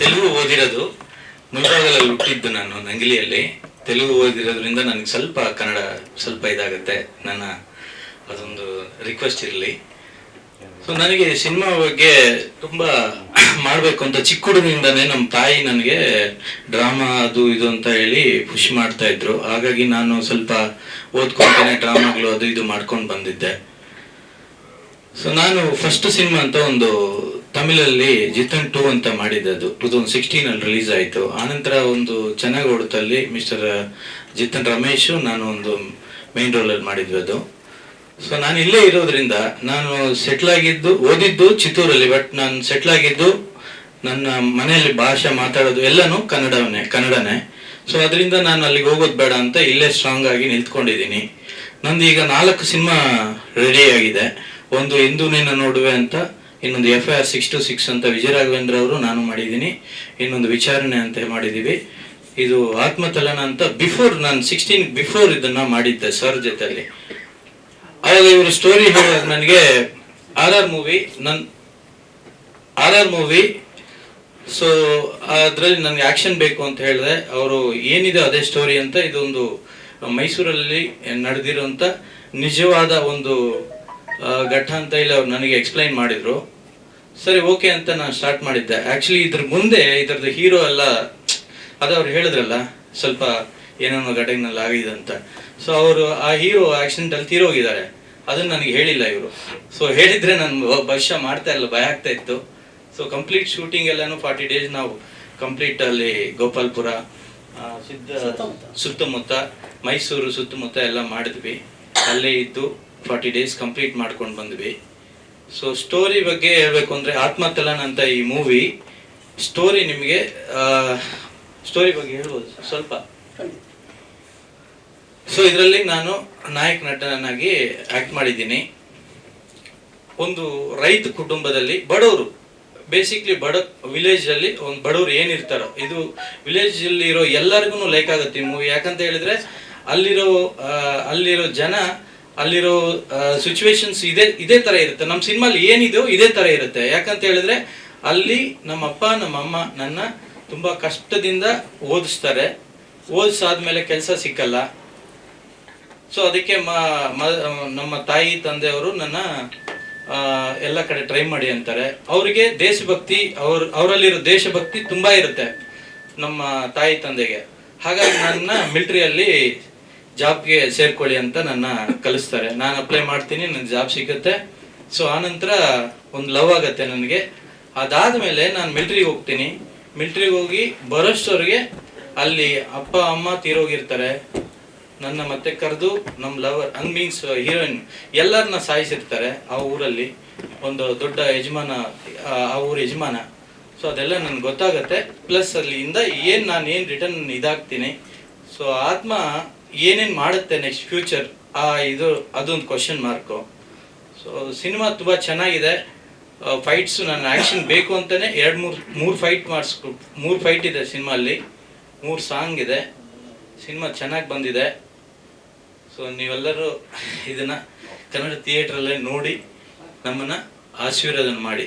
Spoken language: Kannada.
ತೆಲುಗು ಓದಿರೋದು, ಮುಳಬಾಗಲಲ್ಲಿ ಹುಟ್ಟಿದ್ದು ನಾನು, ನಂಗಿಲಿಯಲ್ಲಿ. ತೆಲುಗು ಓದಿರೋದ್ರಿಂದ ನನಗೆ ಸ್ವಲ್ಪ ಕನ್ನಡ ಸ್ವಲ್ಪ ಇದಾಗುತ್ತೆ. ನನ್ನ ಅದೊಂದು ರಿಕ್ವೆಸ್ಟ್ ಇರಲಿ. ಸೊ ನನಗೆ ಸಿನಿಮಾ ಬಗ್ಗೆ ತುಂಬ ಮಾಡಬೇಕು ಅಂತ ಚಿಕ್ಕ ಹುಡುಗನಿಂದಾನೇ ನಮ್ಮ ತಾಯಿ ನನಗೆ ಡ್ರಾಮಾ ಅದು ಇದು ಅಂತ ಹೇಳಿ ಖುಷಿ ಮಾಡ್ತಾ ಇದ್ರು. ಹಾಗಾಗಿ ನಾನು ಸ್ವಲ್ಪ ಓದ್ಕೊಂತಾನೆ ಡ್ರಾಮಾಗಳು ಅದು ಇದು ಮಾಡ್ಕೊಂಡು ಬಂದಿದ್ದೆ. ಸೊ ನಾನು ಫಸ್ಟ್ ಸಿನಿಮಾ ಅಂತ ಒಂದು ತಮಿಳಲ್ಲಿ ಜಿತನ್ 2 ಅಂತ ಮಾಡಿದ್ದೆ. ಅದು 2016 ರಿಲೀಸ್ ಆಯಿತು. ಆನಂತರ ಒಂದು ಚೆನ್ನಾಗಿ ಓಡುತ್ತಲ್ಲಿ ಮಿಸ್ಟರ್ ಜಿತನ್ ರಮೇಶ್ ನಾನು ಒಂದು ಮೇನ್ ರೋಲಲ್ಲಿ ಮಾಡಿದ್ವಿ ಅದು. ಸೊ ನಾನು ಇಲ್ಲೇ ಇರೋದ್ರಿಂದ ನಾನು ಸೆಟ್ಲ್ ಆಗಿದ್ದು, ಓದಿದ್ದು ಚಿತ್ತೂರಲ್ಲಿ, ಬಟ್ ನಾನು ಸೆಟ್ಲ್ ಆಗಿದ್ದು ನನ್ನ ಮನೆಯಲ್ಲಿ ಭಾಷೆ ಮಾತಾಡೋದು ಎಲ್ಲನೂ ಕನ್ನಡನೇ. ಸೊ ಅದರಿಂದ ನಾನು ಅಲ್ಲಿಗೆ ಹೋಗೋದು ಬೇಡ ಅಂತ ಇಲ್ಲೇ ಸ್ಟ್ರಾಂಗ್ ಆಗಿ ನಿಂತ್ಕೊಂಡಿದ್ದೀನಿ. ನಂದು ಈಗ 4 ಸಿನಿಮಾ ರೆಡಿ ಆಗಿದೆ. ಒಂದು ಇಂದು ನಿನ್ನ ನೋಡುವೆ ಅಂತ, ಇನ್ನೊಂದು FIR 626 ಅಂತ ವಿಜಯರಾಘವೇಂದ್ರ ಅವರು ನಾನು ಮಾಡಿದ್ದೀನಿ, ಇನ್ನೊಂದು ವಿಚಾರಣೆ ಅಂತ ಮಾಡಿದ್ದೀವಿ. ಇದು ಆತ್ಮತಲನ ಅಂತ ನಾನು 16 ಬಿಫೋರ್ ಇದನ್ನ ಮಾಡಿದ್ದೆ ಸರ್ ಜೊತೆಯಲ್ಲಿ. ಆವಾಗ ಇವರು ಸ್ಟೋರಿ ಹೇಳುವಾಗ ನನಗೆ RR ಮೂವಿ ಸೊ ಅದರಲ್ಲಿ ನನಗೆ ಆಕ್ಷನ್ ಬೇಕು ಅಂತ ಹೇಳಿದೆ. ಅವರು ಏನಿದೆ ಅದೇ ಸ್ಟೋರಿ ಅಂತ, ಇದೊಂದು ಮೈಸೂರಲ್ಲಿ ನಡೆದಿರುವಂಥ ನಿಜವಾದ ಒಂದು ಘಟ್ಟ ಅಂತ ಇಲ್ಲಿ ಅವ್ರು ನನಗೆ ಎಕ್ಸ್ಪ್ಲೈನ್ ಮಾಡಿದ್ರು. ಸರಿ ಓಕೆ ಅಂತ ನಾನು ಸ್ಟಾರ್ಟ್ ಮಾಡಿದ್ದೆ. ಆ್ಯಕ್ಚುಲಿ ಇದ್ರದ್ದು ಹೀರೋ ಎಲ್ಲ ಅದು ಅವ್ರು ಹೇಳಿದ್ರಲ್ಲ ಸ್ವಲ್ಪ ಏನೇನೋ ಘಟನೆಯಲ್ಲಿ ಆಗಿದೆ ಅಂತ. ಸೊ ಅವರು ಆ ಹೀರೋ ಆಕ್ಸಿಡೆಂಟಲ್ಲಿ ತೀರೋಗಿದ್ದಾರೆ, ಅದನ್ನು ನನಗೆ ಹೇಳಿಲ್ಲ ಇವರು. ಸೊ ಹೇಳಿದರೆ ನಾನು ಬಹುಶಃ ಮಾಡ್ತಾ ಇಲ್ಲ, ಭಯ ಆಗ್ತಾ ಇತ್ತು. ಸೊ ಕಂಪ್ಲೀಟ್ ಶೂಟಿಂಗ್ ಎಲ್ಲನೂ 40 ಡೇಸ್ ನಾವು ಕಂಪ್ಲೀಟ್ ಅಲ್ಲಿ ಗೋಪಾಲ್ಪುರ ಸುತ್ತಮುತ್ತ ಮೈಸೂರು ಸುತ್ತಮುತ್ತ ಎಲ್ಲ ಮಾಡಿದ್ವಿ. ಅಲ್ಲೇ ಇದ್ದು 40 ಡೇಸ್ ಕಂಪ್ಲೀಟ್ ಮಾಡ್ಕೊಂಡು ಬಂದ್ವಿ. ಸೊ ಸ್ಟೋರಿ ಬಗ್ಗೆ ಹೇಳಬೇಕು ಅಂದರೆ ಆತ್ಮತಲನ್ ಅಂತ ಈ ಮೂವಿ ಸ್ಟೋರಿ ನಿಮಗೆ ಸ್ಟೋರಿ ಬಗ್ಗೆ ಹೇಳ್ಬೋದು ಸ್ವಲ್ಪ. ಸೊ ಇದರಲ್ಲಿ ನಾನು ನಾಯಕ ನಟನಾಗಿ ಆಕ್ಟ್ ಮಾಡಿದ್ದೀನಿ. ಒಂದು ರೈತ ಕುಟುಂಬದಲ್ಲಿ ಬಡವರು, ಬೇಸಿಕ್ಲಿ ವಿಲೇಜ್ ಅಲ್ಲಿ ಒಂದು ಬಡವರು ಏನಿರ್ತಾರೋ, ಇದು ವಿಲೇಜ್ ಅಲ್ಲಿ ಇರೋ ಎಲ್ಲರಿಗೂ ಲೈಕ್ ಆಗುತ್ತೆ ಈ ಮೂವಿ. ಯಾಕಂತ ಹೇಳಿದ್ರೆ ಅಲ್ಲಿರೋ ಜನ, ಅಲ್ಲಿರೋ ಸಿಚುವೇಶನ್ಸ್ ಇದೇ ತರ ಇರುತ್ತೆ. ನಮ್ಮ ಸಿನಿಮಾಲಿ ಏನಿದೆಯೋ ಇದೇ ತರ ಇರುತ್ತೆ. ಯಾಕಂತ ಹೇಳಿದ್ರೆ ಅಲ್ಲಿ ನಮ್ಮ ಅಪ್ಪ ನಮ್ಮ ಅಮ್ಮ ನನ್ನ ತುಂಬಾ ಕಷ್ಟದಿಂದ ಓದಿಸ್ತಾರೆ. ಓದಿಸಾದ್ಮೇಲೆ ಕೆಲಸ ಸಿಕ್ಕಲ್ಲ. ಸೊ ಅದಕ್ಕೆ ನಮ್ಮ ತಾಯಿ ತಂದೆಯವರು ನನ್ನ ಎಲ್ಲ ಕಡೆ ಟ್ರೈ ಮಾಡಿ ಅಂತಾರೆ. ಅವರಿಗೆ ದೇಶಭಕ್ತಿ, ಅವರಲ್ಲಿರೋ ದೇಶಭಕ್ತಿ ತುಂಬಾ ಇರುತ್ತೆ ನಮ್ಮ ತಾಯಿ ತಂದೆಗೆ. ಹಾಗಾಗಿ ನನ್ನ ಮಿಲಿಟರಿಯಲ್ಲಿ ಜಾಬ್ಗೆ ಸೇರ್ಕೊಳ್ಳಿ ಅಂತ ನನ್ನ ಕಲಿಸ್ತಾರೆ. ನಾನು ಅಪ್ಲೈ ಮಾಡ್ತೀನಿ, ನನಗೆ ಜಾಬ್ ಸಿಗುತ್ತೆ. ಸೊ ಆನಂತರ ಒಂದು ಲವ್ ಆಗತ್ತೆ ನನಗೆ. ಅದಾದಮೇಲೆ ನಾನು ಮಿಲಿಟ್ರಿಗೆ ಹೋಗ್ತೀನಿ. ಮಿಲಿಟ್ರಿಗೆ ಹೋಗಿ ಬರೋಷ್ಟವ್ರಿಗೆ ಅಲ್ಲಿ ಅಪ್ಪ ಅಮ್ಮ ತೀರೋಗಿರ್ತಾರೆ. ನನ್ನ ಮತ್ತೆ ಕರೆದು ನಮ್ಮ ಲವರ್ ಮೀನ್ಸ್ ಹೀರೋಯಿನ್ ಎಲ್ಲರನ್ನ ಸಾಯಿಸಿರ್ತಾರೆ ಆ ಊರಲ್ಲಿ. ಒಂದು ದೊಡ್ಡ ಯಜಮಾನ, ಆ ಊರ ಯಜಮಾನ. ಸೊ ಅದೆಲ್ಲ ನನಗೆ ಗೊತ್ತಾಗತ್ತೆ. ಪ್ಲಸ್ ಅಲ್ಲಿಂದ ನಾನು ಏನು ರಿಟರ್ನ್ ಇದಾಗ್ತೀನಿ. ಸೊ ಆತ್ಮ ಏನೇನು ಮಾಡುತ್ತೆ ನೆಕ್ಸ್ಟ್ ಫ್ಯೂಚರ್ ಅದೊಂದು ಕ್ವಶನ್ ಮಾರ್ಕು. ಸೊ ಸಿನಿಮಾ ತುಂಬ ಚೆನ್ನಾಗಿದೆ. ಫೈಟ್ಸು ನನ್ನ ಆ್ಯಕ್ಷನ್ ಬೇಕು ಅಂತಲೇ 2-3 ಫೈಟ್ ಮಾಡಿಸ್ಕೊಟ್ಟು 3 ಫೈಟ್ ಇದೆ ಸಿನಿಮಾಲ್ಲಿ, 3 ಸಾಂಗ್ ಇದೆ. ಸಿನಿಮಾ ಚೆನ್ನಾಗಿ ಬಂದಿದೆ. ಸೊ ನೀವೆಲ್ಲರೂ ಇದನ್ನು ಕನ್ನಡ ಥಿಯೇಟ್ರಲ್ಲೇ ನೋಡಿ ನಮ್ಮನ್ನು ಆಶೀರ್ವಾದ ಮಾಡಿ.